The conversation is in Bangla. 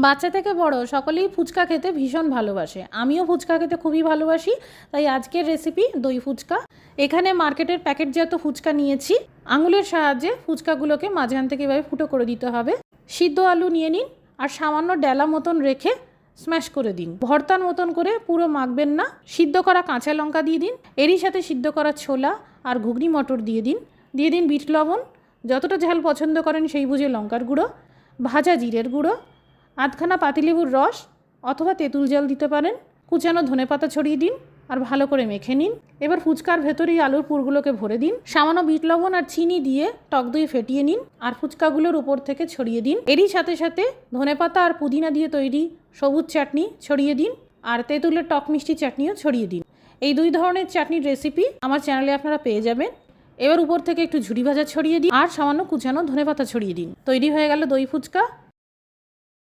বাচ্চা থেকে বড় সকলেই ফুচকা খেতে ভীষণ ভালোবাসে। আমিও ফুচকা খেতে খুবই ভালোবাসি। তাই আজকের রেসিপি দই ফুচকা। এখানে মার্কেটের প্যাকেটজাত ফুচকা নিয়েছি। আঙুলের সাহায্যে ফুচকাগুলোকে মাঝখান থেকে এভাবে ফুটো করে দিতে হবে। সিদ্ধ আলু নিয়ে নিন আর সামান্য ডেলা মতন রেখে স্ম্যাশ করে দিন। ভর্তার মতন করে পুরো মাখবেন না। সিদ্ধ করা কাঁচা লঙ্কা দিয়ে দিন, এরই সাথে সিদ্ধ করা ছোলা আর ঘুগনি মটর দিয়ে দিন। দিয়ে দিন বিট লবণ, যতটা ঝাল পছন্দ করেন সেই বুঝে লঙ্কার গুঁড়ো, ভাজা জিরের গুঁড়ো, আধখানা পাতিলেবুর রস অথবা তেঁতুল জল দিতে পারেন। কুচানো ধনেপাতা ছড়িয়ে দিন আর ভালো করে মেখে নিন। এবার ফুচকার ভেতরেই আলুর পুরগুলোকে ভরে দিন। সামান্য বিট লবণ আর চিনি দিয়ে টক দই ফেটিয়ে নিন আর ফুচকাগুলোর উপর থেকে ছড়িয়ে দিন। এরই সাথে সাথে ধনেপাতা আর পুদিনা দিয়ে তৈরি সবুজ চাটনি ছড়িয়ে দিন আর তেঁতুলের টক মিষ্টি চাটনিও ছড়িয়ে দিন। এই দুই ধরনের চাটনির রেসিপি আমার চ্যানেলে আপনারা পেয়ে যাবেন। এবার উপর থেকে একটু ঝুরি ভাজা ছড়িয়ে দিন আর সামান্য কুচানো ধনেপাতা ছড়িয়ে দিন। তৈরি হয়ে গেল দই ফুচকা।